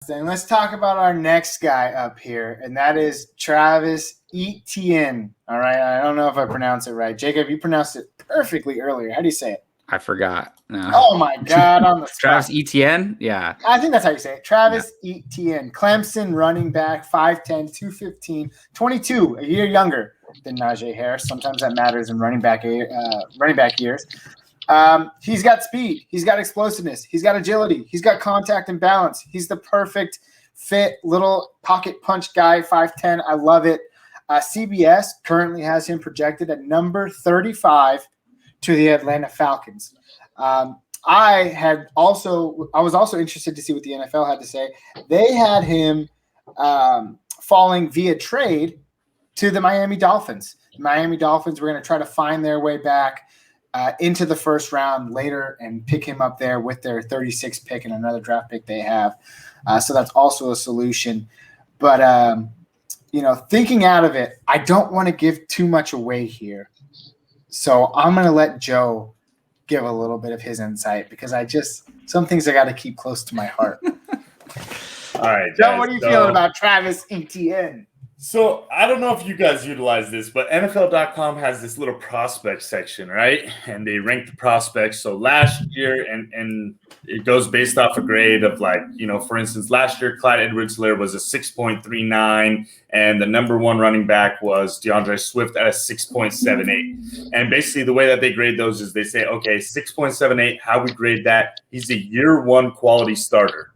And let's talk about our next guy up here, and that is Travis Etienne. All right, I don't know if I pronounced it right. Jacob, you pronounced it perfectly earlier. How do you say it? I forgot. No. Oh my God, on the spot. Travis Etienne? Yeah. I think that's how you say it. Travis Etienne, Clemson running back, 5'10", 215, 22, a year younger than Najee Harris. Sometimes that matters in running back years. He's got speed. He's got explosiveness. He's got agility. He's got contact and balance. He's the perfect fit little pocket punch guy, 5'10". I love it. CBS currently has him projected at number 35 to the Atlanta Falcons. I was also interested to see what the NFL had to say. They had him falling via trade to the Miami Dolphins. The Miami Dolphins were going to try to find their way back into the first round later and pick him up there with their 36th pick and another draft pick they have. So that's also a solution. But, thinking out of it, I don't want to give too much away here. So I'm going to let Joe give a little bit of his insight because some things I got to keep close to my heart. All right, Joe, guys, what are you feeling about Travis Etienne? So I don't know if you guys utilize this, but NFL.com has this little prospect section, right? And they rank the prospects. So last year, and it goes based off a grade of for instance, last year, Clyde Edwards-Helaire was a 6.39, and the number one running back was DeAndre Swift at a 6.78. And basically the way that they grade those is they say, okay, 6.78, how we grade that? He's a year one quality starter.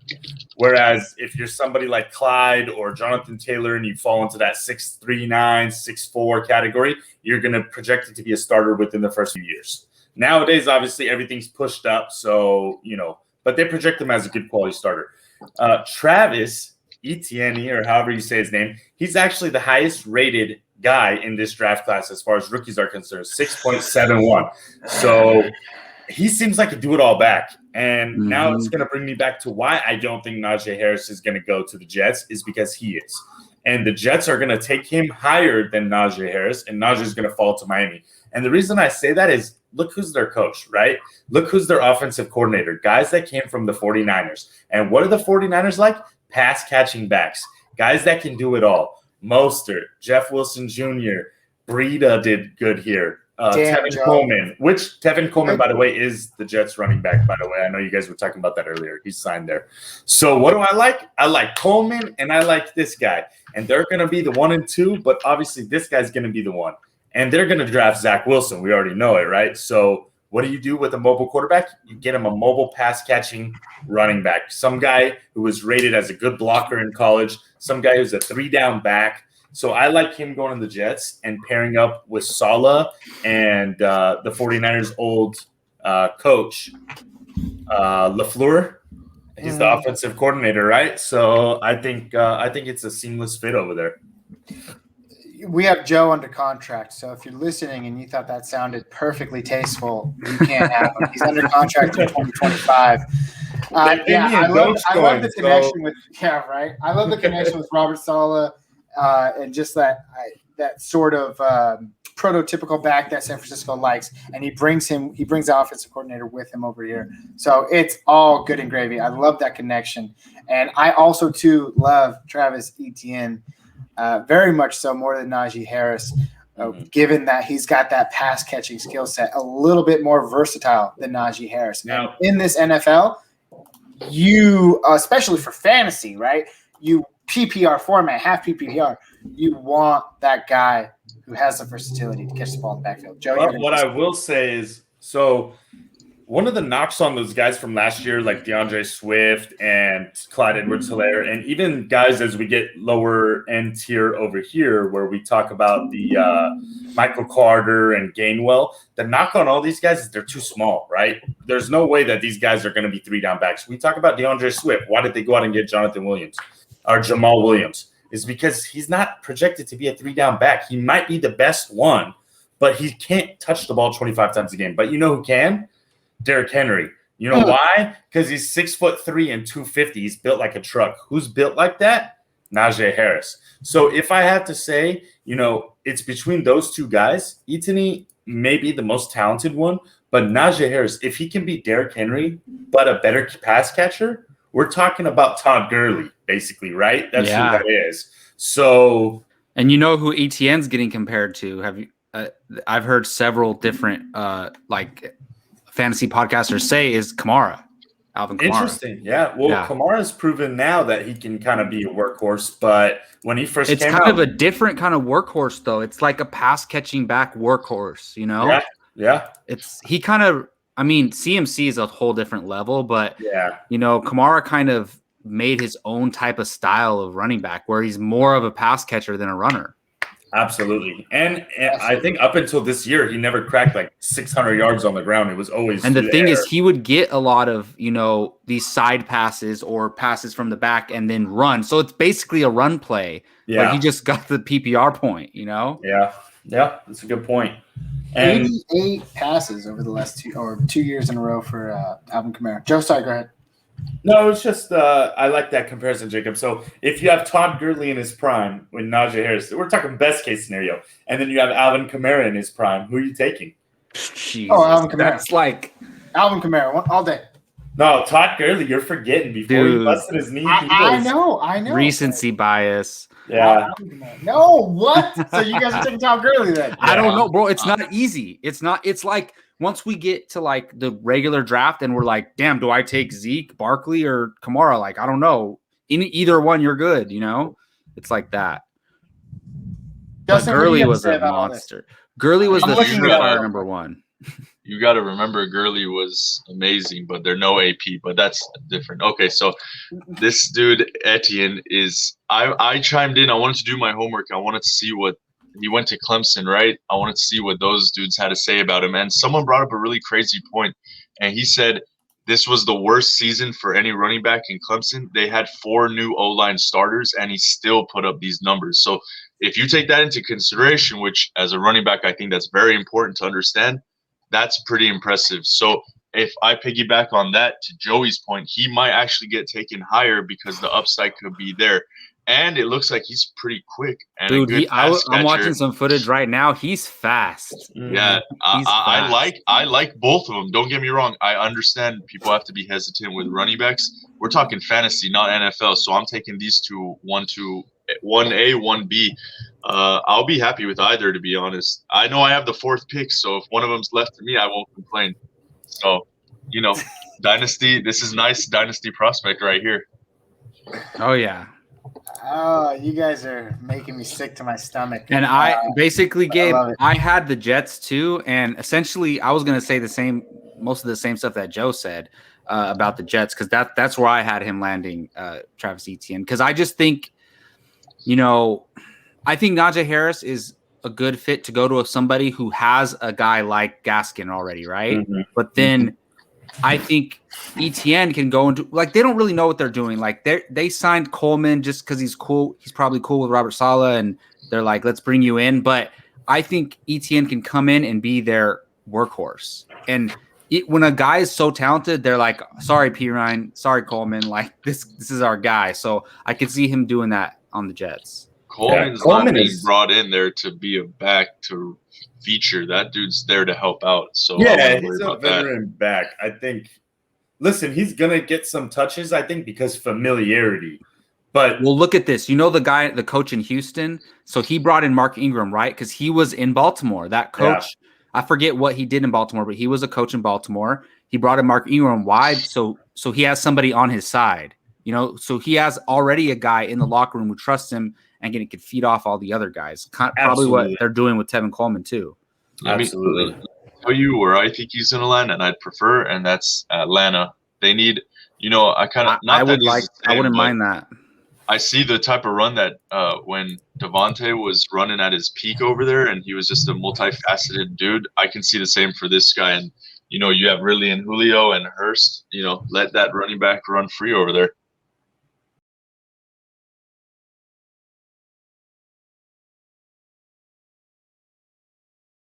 Whereas if you're somebody like Clyde or Jonathan Taylor and you fall into that 6.39, 6.4 category, you're going to project it to be a starter within the first few years. Nowadays, obviously, everything's pushed up. So, but they project him as a good quality starter. Travis Etienne, or however you say his name, he's actually the highest rated guy in this draft class as far as rookies are concerned, 6.71. So he seems like a do-it-all back. And now it's going to bring me back to why I don't think Najee Harris is going to go to the Jets is because he is. And the Jets are going to take him higher than Najee Harris, and Najee is going to fall to Miami. And the reason I say that is look who's their coach, right? Look who's their offensive coordinator, guys that came from the 49ers. And what are the 49ers like? Pass-catching backs, guys that can do it all. Mostert, Jeff Wilson Jr., Breida did good here. Tevin Coleman, which Tevin Coleman, by the way, is the Jets running back, by the way. I know you guys were talking about that earlier. He's signed there. So what do I like? I like Coleman, and I like this guy. And they're going to be the 1 and 2, but obviously this guy's going to be the one. And they're going to draft Zach Wilson. We already know it, right? So what do you do with a mobile quarterback? You get him a mobile pass-catching running back, some guy who was rated as a good blocker in college, some guy who's a 3-down back. So I like him going to the Jets and pairing up with Saleh and the 49ers' old coach, LaFleur. He's the offensive coordinator, right? So I think it's a seamless fit over there. We have Joe under contract, so if you're listening and you thought that sounded perfectly tasteful, you can't have him. He's under contract in 2025. I love the connection with I love the connection with Robert Saleh. And just that sort of prototypical back that San Francisco likes, and he brings the offensive coordinator with him over here. So it's all good and gravy. I love that connection, and I also too love Travis Etienne, very much so more than Najee Harris, given that he's got that pass catching skill set, a little bit more versatile than Najee Harris. Now in this NFL, you especially for fantasy, right? You PPR format, half PPR, you want that guy who has the versatility to catch the ball in the backfield. Joe, what I will say is, so one of the knocks on those guys from last year, like DeAndre Swift and Clyde Edwards-Helaire, and even guys as we get lower end tier over here, where we talk about the Michael Carter and Gainwell, the knock on all these guys is they're too small, right? There's no way that these guys are going to be 3-down backs. We talk about DeAndre Swift. Why did they go out and get Jonathan Williams? Or Jamal Williams, is because he's not projected to be a 3-down back. He might be the best one, but he can't touch the ball 25 times a game. But you know who can? Derrick Henry. You know why? Because he's 6'3" and 250. He's built like a truck. Who's built like that? Najee Harris. So if I have to say, it's between those two guys, Etienne may be the most talented one, but Najee Harris, if he can be Derrick Henry, but a better pass catcher, we're talking about Todd Gurley, basically, right? That's who Yeah. that is. So, And you know who Etienne's getting compared to? Have you? I've heard several different like fantasy podcasters say is Kamara, Alvin Kamara. interesting. Yeah. Well, Yeah. Kamara's proven now that he can kind of be a workhorse, but when he first It's came kind out, of a different kind of workhorse, though. It's like a pass catching back workhorse, you know? yeah, yeah, It's he kind of, I mean, CMC is a whole different level, but yeah. you know, Kamara kind of made his own type of style of running back where he's more of a pass catcher than a runner. Absolutely. And I think up until this year, he never cracked like 600 yards on the ground. It was always And the through thing air. is, he would get a lot of, you know, these side passes or passes from the back and then run. So it's basically a run play. Yeah. But he just got the PPR point, you know? Yeah. Yeah. That's a good point. And 88 passes over the last 2 years in a row for Alvin Kamara. Joe, sorry, go ahead. no, it's just I like that comparison, Jacob. So if you have Todd Gurley in his prime with Najee Harris, we're talking best case scenario, and then you have Alvin Kamara in his prime, who are you taking? Jesus, Alvin Kamara. that's like Alvin Kamara, all day. No, Todd Gurley, you're forgetting before he Dude. busted his knee. I know. recency bias. Yeah. No, what? So you guys are taking Todd Gurley then? I don't know, bro. It's not easy. It's like once we get to like the regular draft and we're like, damn, do I take Zeke, Barkley, or Kamara? Like, I don't know. In either one, you're good, you know? It's like that. Justin, But what do Gurley you have to was say a about all this? monster. Gurley was I'm the looking it surefire up. number one. You got to remember Gurley was amazing, but they're no AP, but that's different. Okay, so this dude Etienne is I chimed in. I wanted to do my homework. I wanted to see what he went to Clemson, right? I wanted to see what those dudes had to say about him. And someone brought up a really crazy point, and he said this was the worst season for any running back in Clemson. They had 4 new O-line starters, and he still put up these numbers. So if you take that into consideration, which as a running back, I think that's very important to understand, that's pretty impressive. So if I piggyback on that to Joey's point, he might actually get taken higher because the upside could be there. And it looks like he's pretty quick. And Dude, I'm watching some footage right now. He's fast. Yeah, He's I fast. like both of them. Don't get me wrong. I understand people have to be hesitant with running backs. We're talking fantasy, not NFL. So I'm taking these two, 1A, 1B. I'll be happy with either, to be honest. I know I have the 4th pick, so if one of them's left to me, I won't complain. So, you know, dynasty. This is nice dynasty prospect right here. Oh yeah. Oh, you guys are making me sick to my stomach. And I basically, Gabe, love it. I had the Jets too, and essentially I was going to say most of the same stuff that Joe said about the Jets, because that's where I had him landing, Travis Etienne, because I just think, you know, I think Najee Harris is a good fit to go to somebody who has a guy like Gaskin already, right? Mhm. But then I think Etienne can go into, like, they don't really know what they're doing. Like they signed Coleman just because he's cool. He's probably cool with Robert Saleh, and they're like, let's bring you in. But I think Etienne can come in and be their workhorse. And when a guy is so talented, they're like, sorry, P. Ryan, sorry, Coleman. Like this is our guy. So I could see him doing that on the Jets. Coleman's Coleman not being is- brought in there to be a back to feature. That dude's there to help out. So I Yeah, wouldn't he's worry a about that. veteran back. I think. Listen, he's gonna get some touches, I think, because familiarity. But Well, look at this. You know the coach in Houston? So he brought in Mark Ingram, right? Because he was in Baltimore. That coach, I forget what he did in Baltimore, but he was a coach in Baltimore. He brought in Mark Ingram. Why? So he has somebody on his side. You know, so he has already a guy in the locker room who trusts him and can feed off all the other guys. Probably what Absolutely. they're doing with Tevin Coleman too. absolutely. Tell you where I think he's going to land, and I'd prefer, and that's Atlanta. They need, you know, I wouldn't mind that. I see the type of run that when Devontae was running at his peak over there, and he was just a multifaceted dude. I can see the same for this guy, and you know, you have Ridley and Julio and Hurst. You know, let that running back run free over there.